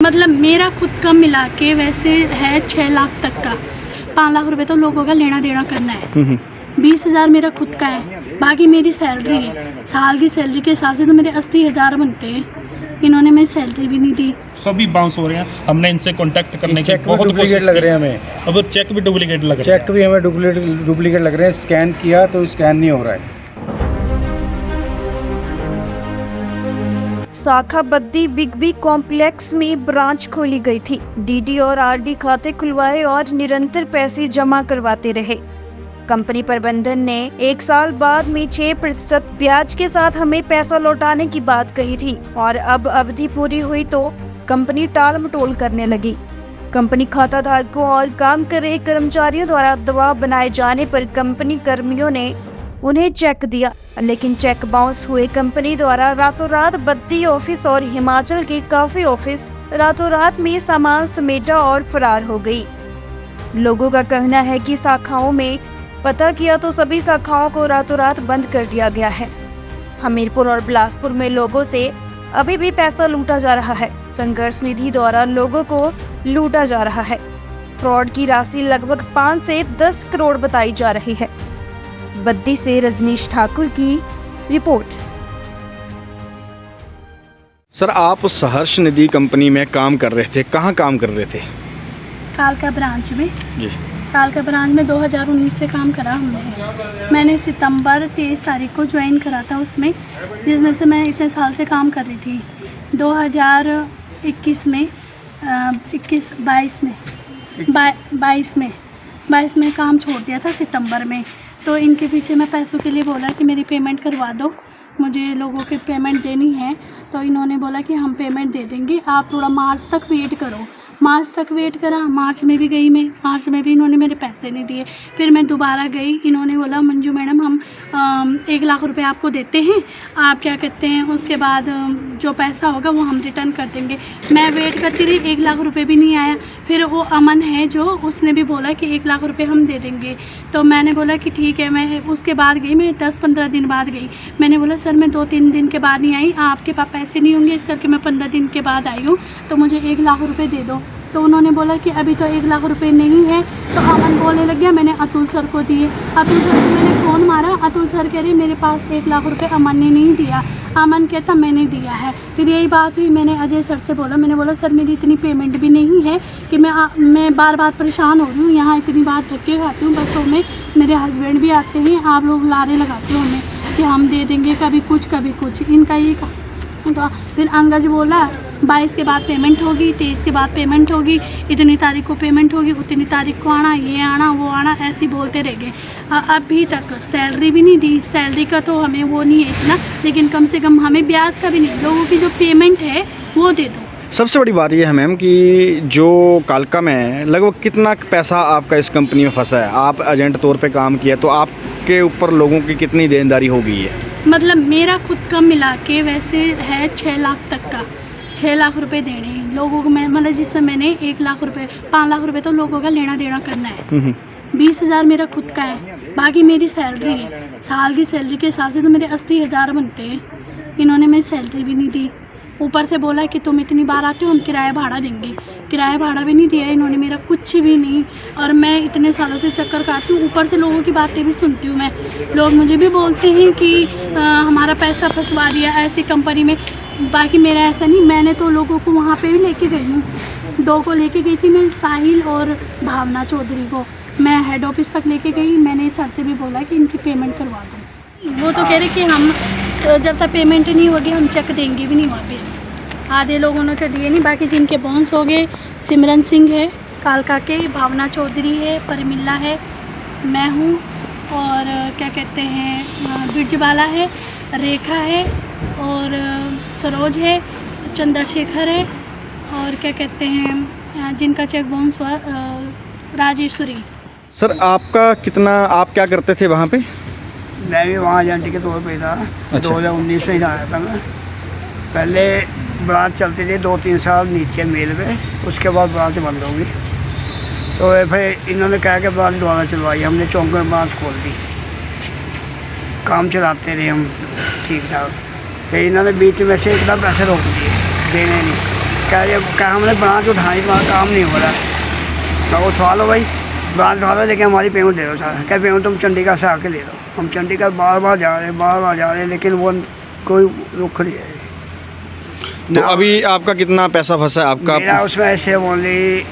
मतलब मेरा खुद का मिला के वैसे है 6 लाख तक का। 5 लाख रुपए तो लोगों का लेना देना करना है। 20,000 मेरा खुद का है, बाकी मेरी सैलरी है। साल की सैलरी के हिसाब से तो मेरे 80,000 बनते हैं। इन्होंने मेरी सैलरी भी नहीं दी। सभी बाउंस हो रहे हैं। हमने इनसे कांटेक्ट करने की चेक भी बहुत डुप्लीकेट कोशिश लग की। रहे हैं हमें। अब वो चेक भी डुप्लीकेट लग रहे हैं। चेक भी हमें डुप्लीकेट लग रहे हैं। स्कैन किया तो स्कैन नहीं हो रहा है। शाखा बद्दी बिग बी कॉम्प्लेक्स में ब्रांच खोली गई थी। डीडी और आरडी खाते खुलवाए और निरंतर पैसे जमा करवाते रहे। कंपनी प्रबंधन ने 1 साल बाद में 6% ब्याज के साथ हमें पैसा लौटाने की बात कही थी और अब अवधि पूरी हुई तो कंपनी टाल मटोल करने लगी। कंपनी खाता धारकों और काम कर रहे कर्मचारियों द्वारा दबाव बनाए जाने पर कंपनी कर्मियों ने उन्हें चेक दिया, लेकिन चेक बाउंस हुए। कंपनी द्वारा रातों रात बद्दी ऑफिस और हिमाचल के काफी ऑफिस रातों रात में सामान समेटा और फरार हो गई। लोगों का कहना है कि शाखाओं में पता किया तो सभी शाखाओं को रातों रात बंद कर दिया गया है। हमीरपुर और बिलासपुर में लोगों से अभी भी पैसा लूटा जा रहा है। संघर्ष निधि द्वारा लोगों को लूटा जा रहा है। फ्रॉड की राशि लगभग 5 से 10 करोड़ बताई जा रही है। बद्दी से रजनीश ठाकुर की रिपोर्ट। सर, आप सहर्ष निधि कंपनी में काम कर रहे थे, कहाँ काम कर रहे थे? कालका ब्रांच में। जी। कालका ब्रांच में 2019 से काम करा हमने। मैंने सितंबर 23 तारीख को ज्वाइन करा था उसमें, जिसमें से मैं इतने साल से काम कर रही थी। 2021 में 22 में काम छोड़ दिया था सितंबर में। तो इनके पीछे मैं पैसों के लिए बोला कि मेरी पेमेंट करवा दो, मुझे लोगों की पेमेंट देनी है। तो इन्होंने बोला कि हम पेमेंट दे देंगे, आप थोड़ा मार्च तक वेट करो। मार्च तक वेट करा, मार्च में भी गई मैं, मार्च में भी इन्होंने मेरे पैसे नहीं दिए। फिर मैं दोबारा गई, इन्होंने बोला मंजू मैडम हम 1 लाख रुपए आपको देते हैं, आप क्या कहते हैं उसके बाद जो पैसा होगा वो हम रिटर्न कर देंगे। मैं वेट करती रही, 1 लाख रुपए भी नहीं आया। फिर वो अमन है जो, उसने भी बोला कि 1 लाख रुपए हम दे देंगे। तो मैंने बोला कि ठीक है। मैं उसके बाद गई, मैं 10-15 दिन बाद गई। मैंने बोला सर मैं 2-3 दिन के बाद नहीं आई, आपके पास पैसे नहीं होंगे, इस करके मैं 15 दिन के बाद आई हूँ, तो मुझे 1 लाख रुपए दे दो। तो उन्होंने बोला कि अभी तो 1 लाख रुपए नहीं है। तो अमन बोलने लग गया, मैंने अतुल सर को दिए। अतुल सर को मैंने फ़ोन मारा, अतुल सर कह रहे मेरे पास 1 लाख रुपए अमन ने नहीं दिया। अमन कहता मैंने दिया है। फिर यही बात हुई, मैंने अजय सर से बोला, मैंने बोला सर मेरी इतनी पेमेंट भी नहीं है कि मैं बार बार परेशान हो रही हूँ, यहाँ इतनी बार धक्के खाती हूँ बसों में, मेरे हस्बैंड भी आते हैं, आप लोग लारे लगाते हो हमें कि हम दे देंगे, कभी कुछ कभी कुछ, इनका ये तो फिर अंगज बोला 22 के बाद पेमेंट होगी, 23 के बाद पेमेंट होगी, इतनी तारीख को पेमेंट होगी, उतनी तारीख को आना, ये आना वो आना, ऐसे ही बोलते रह गए। अभी तक सैलरी भी नहीं दी। सैलरी का तो हमें वो नहीं है इतना, लेकिन कम से कम हमें ब्याज का भी नहीं, लोगों की जो पेमेंट है वो दे दो। सबसे बड़ी बात यह है मैम कि जो कालका में लगभग कितना पैसा आपका इस कंपनी में फंसा है? आप एजेंट तौर पे काम किया तो आपके ऊपर लोगों की कितनी देनदारी हो गई है? मतलब मेरा खुद का मिला के वैसे है 6 लाख तक का। 6 लाख रुपए देने हैं लोगों को। मैं मतलब जिसमें मैंने 1 लाख रुपए 5 लाख रुपए तो लोगों का लेना देना करना है। 20,000 मेरा खुद का है, बाकी मेरी सैलरी है। साल की सैलरी के हिसाब से तो मेरे 80,000 बनते हैं। इन्होंने मेरी सैलरी भी नहीं दी। ऊपर से बोला कि तुम इतनी बार आते हो हम किराया भाड़ा देंगे, किराया भाड़ा भी नहीं दिया इन्होंने मेरा, कुछ भी नहीं। और मैं इतने सालों से चक्कर काटती हूँ, ऊपर से लोगों की बातें भी सुनती हूँ मैं। लोग मुझे भी बोलते हैं कि हमारा पैसा फंसवा दिया ऐसी कंपनी में। बाकी मेरा ऐसा नहीं, मैंने तो लोगों को वहाँ पे भी लेके गई हूँ। 2 को लेके गई थी मैं, साहिल और भावना चौधरी को मैं हेड ऑफिस तक लेके गई। मैंने सर से भी बोला कि इनकी पेमेंट करवा दो। वो तो कह रहे कि हम जब तक पेमेंट नहीं होगी हम चेक देंगे भी नहीं वापस। आधे लोगों ने तो दिए नहीं, बाकी जिनके बाउंस हो गए, सिमरन सिंह है कालका के, भावना चौधरी है, परमिला है, मैं हूँ, और क्या कहते हैं बिरजबाला है, रेखा है, और सरोज है, चंद्रशेखर है, और क्या कहते हैं जिनका चेक बाउंस हुआ राजेश्वरी। सर, आपका कितना, आप क्या करते थे वहाँ पे? मैं भी वहाँ एजेंट के तौर पे था। अच्छा। 2019 में ही आया था मैं। पहले ब्रांच चलती थी 2-3 साल नीचे मेल पे, उसके बाद ब्रांच बंद होगी। तो फिर इन्होंने कहा कि ब्रांच दोबारा चलवाई, हमने चौंक में ब्रांच खोल दी, काम चलाते रहे हम ठीक ठाक। तो इन्होंने बीच में से एकदम पैसे रोक दिए, देने नहीं। क्या हमने ब्रांच उठाई, वहाँ काम नहीं हो रहा। तो उठवा लो भाई, ब्रांच उठा लो, लेकिन हमारी पेमेंट दे दो सारा। क्या पेमेंट तुम चंडीगढ़ से आके ले लो। हम चंडीगढ़ बार बार जा रहे हैं, लेकिन वो कोई रुख नहीं है। तो अभी आपका कितना पैसा फंसा है आपका? मेरा उसमें ऐसे ओनली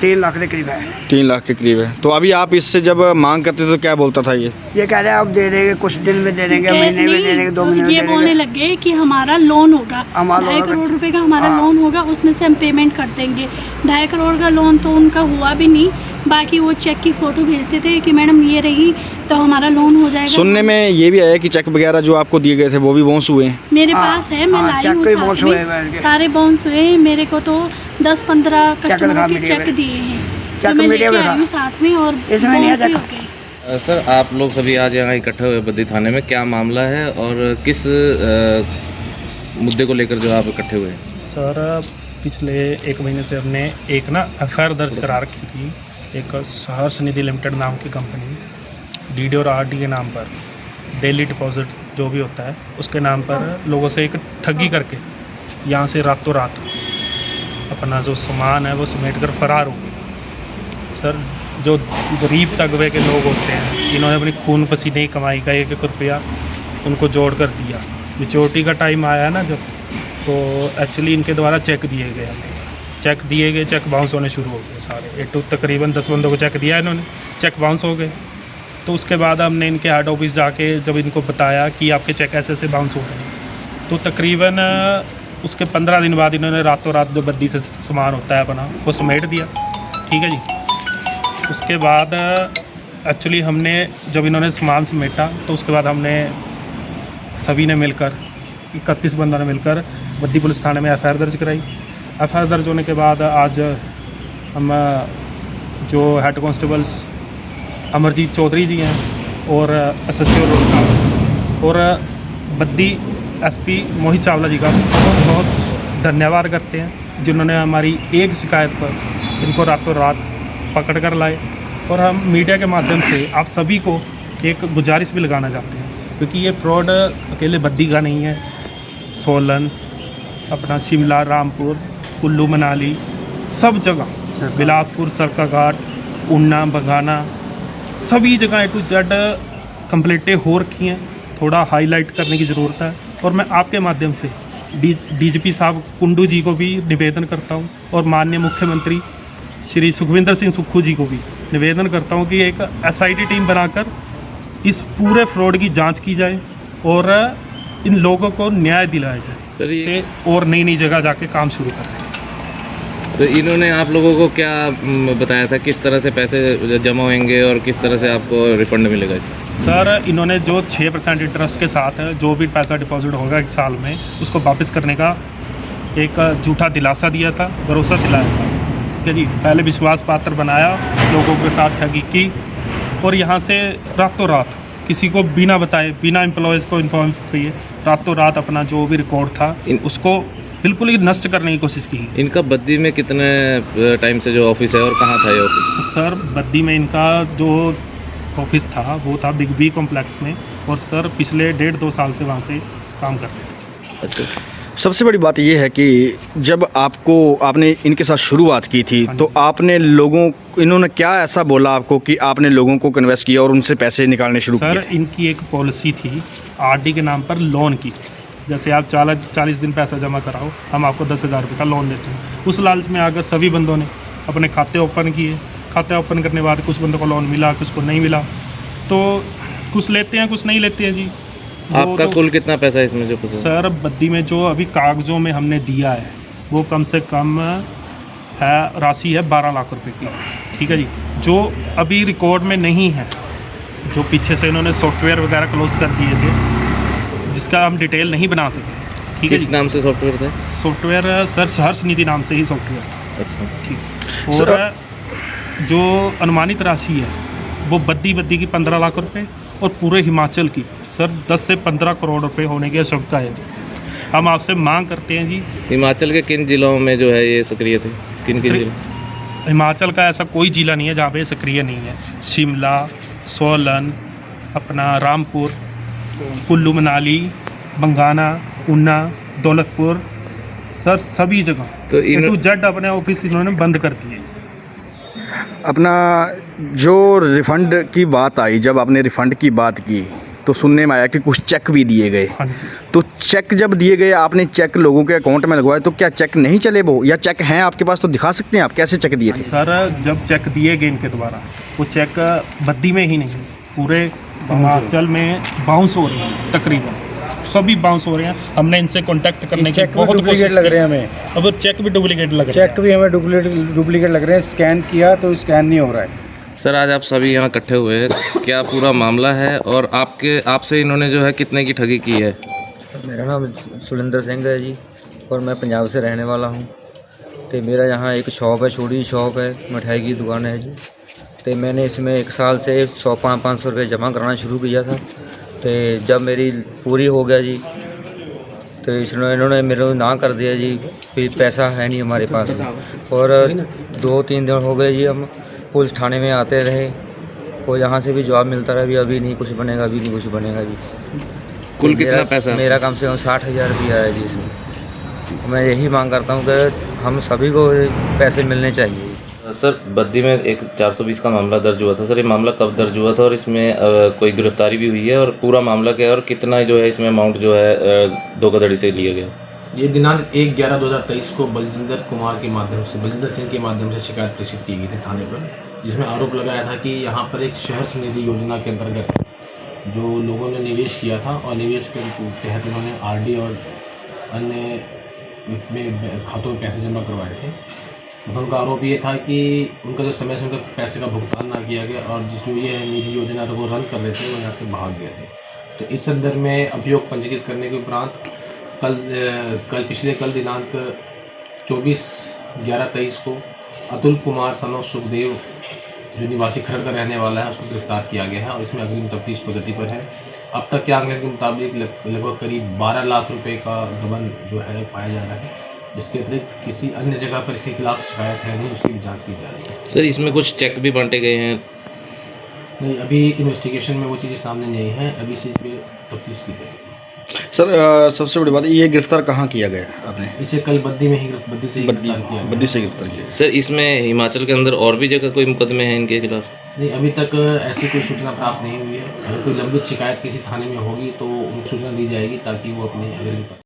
3 लाख के करीब है। 3 लाख के करीब है। तो अभी आप इससे जब मांग करते तो क्या बोलता था ये? ये कह रहे हैं आप दे देंगे, कुछ दिन में दे देंगे, महीने में दे देंगे, 2 महीने में ये दे बोलने देंगे। लग गए कि हमारा लोन होगा, हमारा 2.5 लोन होगा। करोड़ रुपए का हमारा हाँ। लोन होगा, उसमें से हम पेमेंट कर देंगे। 2.5 करोड़ का लोन तो उनका हुआ भी नहीं, बाकी वो चेक की फ़ोटो भेजते थे कि मैडम ये रही तो हमारा लोन हो जाएगा। सुनने में ये भी आया कि चेक वगैरह जो आपको दिए गए थे वो भी बाउंस हुए हैं। मेरे हाँ, पास है, मैं हाँ, लाई चेक हूँ कोई साथ बाउंस में। हुए हैं इनके। सारे बाउंस हुए हैं। मेरे को तो 10-15 कस्टमरों दिखा के मीडिया चेक में। दिए हैं, चेक तो मैं मीडिया लेके में आई हूँ दिखा। साथ में, और इसमें नहीं है bounce भी चेक। हो गए। सर, आप लोग सभी आज यहाँ इकट्ठे हुए बद्दी थाने में, क्या मामला है और किस मुद्दे को लेकर जो आप इकट्ठे हुए हैं? सर पिछले 1 महीने से हमने एक ना एफआईआर दर्ज करा रखी थी, एक सहर्ष निधि लिमिटेड नाम की कंपनी, डीडी और आरडी के नाम पर डेली डिपॉजिट जो भी होता है उसके नाम पर लोगों से एक ठगी करके यहाँ से रातों रात अपना जो सामान है वो समेट कर फरार हो गई। सर, जो गरीब तबके के लोग होते हैं, इन्होंने अपनी खून पसीने की कमाई का 1-1 रुपया उनको जोड़ कर दिया। मेच्योरिटी का टाइम आया ना जब, तो एक्चुअली इनके द्वारा चेक दिए गए हमें, चेक बाउंस होने शुरू हो गए सारे। तकरीबन 10 बंदों को चेक दिया इन्होंने, चेक बाउंस हो गए। तो उसके बाद हमने इनके हेड ऑफिस जाके जब इनको बताया कि आपके चेक ऐसे बाउंस हो गए, तो तकरीबन उसके 15 दिन बाद इन्होंने रातों रात जो बद्दी से सामान होता है अपना वो समेट दिया। ठीक है जी। उसके बाद एक्चुअली हमने जब इन्होंने सामान समेटा तो उसके बाद हमने सभी ने मिलकर 31 बंदों ने मिलकर बद्दी पुलिस थाने में एफआईआर दर्ज कराई। एफआईआर दर्ज होने के बाद आज हम जो हेड कांस्टेबल्स अमरजीत चौधरी जी हैं और एसएचओ रोड साहब और बद्दी एसपी मोहित चावला जी का बहुत बहुत धन्यवाद करते हैं, जिन्होंने हमारी एक शिकायत पर इनको रातों रात पकड़ कर लाए। और हम मीडिया के माध्यम से आप सभी को एक गुजारिश भी लगाना चाहते हैं, क्योंकि ये फ्रॉड अकेले बद्दी का नहीं है, सोलन, अपना शिमला, रामपुर, कुल्लू मनाली, सब जगह, बिलासपुर, सरकाघाट, ऊना, बघाना, सभी जगह A to Z कंप्लेंटें हो रखी हैं। थोड़ा हाईलाइट करने की ज़रूरत है, और मैं आपके माध्यम से डीजीपी साहब कुंडू जी को भी निवेदन करता हूं, और माननीय मुख्यमंत्री श्री सुखविंदर सिंह सुक्खू जी को भी निवेदन करता हूं कि एक SIT टीम बनाकर इस पूरे फ्रॉड की जांच की जाए और इन लोगों को न्याय दिलाया जाए। सर, ये और नई नई जगह जाके काम शुरू करें। तो इन्होंने आप लोगों को क्या बताया था, किस तरह से पैसे जमा होंगे और किस तरह से आपको रिफंड मिलेगा? सर, इन्होंने जो 6% इंटरेस्ट के साथ जो भी पैसा डिपॉजिट होगा 1 साल में, उसको वापस करने का एक झूठा दिलासा दिया था, भरोसा दिलाया था। ठीक है जी। पहले विश्वास पात्र बनाया, लोगों के साथ ठगी की, और यहाँ से रातों रात किसी को बिना बताए, बिना एम्प्लॉयज़ को इन्फॉर्म किए, रातों रात अपना जो भी रिकॉर्ड था उसको बिल्कुल ही नष्ट करने की कोशिश की। इनका बद्दी में कितने टाइम से जो ऑफिस है और कहाँ था ये ऑफिस? सर, बद्दी में इनका जो ऑफिस था वो था बिग बी कॉम्प्लेक्स में, और सर पिछले 1.5-2 साल से वहाँ से काम कर रहे थे। अच्छा। सबसे बड़ी बात यह है कि जब आपने इनके साथ शुरुआत की थी तो आपने इन्होंने क्या ऐसा बोला आपको कि आपने लोगों को कन्वेस्ट किया और उनसे पैसे निकालने शुरू किए? सर, इनकी एक पॉलिसी थी आरडी के नाम पर लोन की, जैसे आप 40 दिन पैसा जमा कराओ, हम आपको 10,000 रुपये का लोन देते हैं। उस लालच में आकर सभी बंदों ने अपने खाते ओपन किए। खाते ओपन करने के बाद कुछ बंदों को लोन मिला, कुछ को नहीं मिला, तो कुछ लेते हैं, कुछ नहीं लेते हैं जी। आपका कुल कितना पैसा है इसमें जो पैसा? सर, बद्दी में जो अभी कागज़ों में हमने दिया है वो कम से कम है, राशि है 12 लाख रुपए की। ठीक है जी। जो अभी रिकॉर्ड में नहीं है, जो पीछे से इन्होंने सॉफ्टवेयर वगैरह क्लोज कर दिए थे, जिसका हम डिटेल नहीं बना सके। ठीक है किस जी। नाम से सॉफ्टवेयर था? सॉफ्टवेयर सर सहर्ष निधि नाम से ही सॉफ्टवेयर था। अच्छा। ठीक। और जो अनुमानित राशि है वो बद्दी की 15 लाख रुपए और पूरे हिमाचल की सर 10 से 15 करोड़ रुपए होने की आशंका है जी। हम आपसे मांग करते हैं जी। हिमाचल के किन जिलों में जो है ये सक्रिय थे? किन जिलों? हिमाचल का ऐसा कोई जिला नहीं है जहाँ पे सक्रिय नहीं है। शिमला, सोलन, अपना रामपुर, कुल्लू मनाली, बंगाना, ऊना, दौलतपुर, सर सभी जगह तो ए टू जेड अपने ऑफिस इन्होंने बंद कर दिए। अपना जो रिफ़ंड की बात आई, जब आपने रिफ़ंड की बात की तो सुनने में आया कि कुछ चेक भी दिए गए। हाँ जी। तो चेक जब दिए गए, आपने चेक लोगों के अकाउंट में लगवाए, तो क्या चेक नहीं चले वो, या चेक हैं आपके पास तो दिखा सकते हैं आप कैसे चेक दिए थे? सर जब चेक दिए गए इनके द्वारा, वो चेक बद्दी में ही नहीं, पूरे हिमाचल में बाउंस हो रहे हैं, तकरीबन सभी बाउंस हो रहे हैं। हमने इनसे कांटेक्ट करने की चेक भी बहुत डुप्लीकेट कोशिश लग की। रहे हैं हमें। अब वो चेक भी डुप्लीकेट लग रहे हैं। चेक भी हमें डुप्लीकेट लग रहे हैं। स्कैन किया तो स्कैन नहीं हो रहा है। सर आज आप सभी यहाँ इकट्ठे हुए हैं, क्या पूरा मामला है और आपसे इन्होंने जो है कितने की ठगी की है? मेरा नाम सुलिंदर सिंह है जी और मैं पंजाब से रहने वाला हूँ। तो मेरा यहाँ एक शॉप है, छोटी सी शॉप है, मिठाई की दुकान है जी। तो मैंने इसमें 1 साल से 100-500 रुपये जमा कराना शुरू किया था। तो जब मेरी पूरी हो गया जी, तो इन्होंने मेरे को ना कर दिया जी, फिर पैसा है नहीं हमारे पास। और 2-3 दिन हो गए जी, हम पुलिस थाने में आते रहे और यहाँ से भी जवाब मिलता रहा, अभी नहीं कुछ बनेगा, अभी नहीं कुछ बनेगा जी। कुल कितना पैसा? मेरा कम से कम 60,000 रुपया है जी इसमें। मैं यही मांग करता हूँ कि हम सभी को पैसे मिलने चाहिए। सर बद्दी में एक 420 का मामला दर्ज हुआ था। सर ये मामला कब दर्ज हुआ था और इसमें कोई गिरफ्तारी भी हुई है और पूरा मामला क्या है और कितना जो है इसमें अमाउंट जो है धोखाधड़ी से लिया गया? ये दिनांक 1/11/2023 को बलजिंदर सिंह के माध्यम से शिकायत प्रेषित की गई थी थाने पर, जिसमें आरोप लगाया था कि यहाँ पर एक शहर समृद्धि योजना के अंतर्गत जो लोगों ने निवेश किया था और निवेश के तहत उन्होंने आरडी और अन्य में खातों में पैसे जमा करवाए थे। तो उनका आरोप ये था कि उनका जो समय से उनका पैसे का भुगतान ना किया गया और जिसमें ये निधि योजना वो रन कर रहे थे वो यहाँ से भाग गए थे। तो इस संदर्भ में अभियोग पंजीकृत करने के उपरांत कल दिनांक 24/11/23 को अतुल कुमार सन ऑफ सुखदेव जो निवासी खरड़ का रहने वाला है उसको गिरफ्तार किया गया है और इसमें अग्रिम तफ्तीश प्रगति पर है। अब तक के आंकड़े के मुताबिक लगभग करीब 12 लाख रुपए का गबन जो है पाया जा रहा है। इसके अतिरिक्त किसी अन्य जगह पर इसके खिलाफ शिकायत है नहीं, उसकी भी जाँच की जा रही है। सर इसमें कुछ चेक भी बांटे गए हैं? नहीं, अभी इन्वेस्टिगेशन में वो चीज़ें सामने नहीं है, अभी इस पे तफ्तीश की जाएगी। सर सबसे बड़ी बात, ये गिरफ्तार कहाँ किया गया आपने? इसे कल बद्दी में ही बद्दी से गिरफ्तार किया गया। बद्दी से गिरफ्तार किया। सर इसमें हिमाचल के अंदर और भी जगह कोई मुकदमे हैं इनके खिलाफ? नहीं, अभी तक ऐसी कोई सूचना प्राप्त नहीं हुई है। अगर कोई लंबित शिकायत किसी थाने में होगी तो उनको सूचना दी जाएगी ताकि वो अपने अग्रिम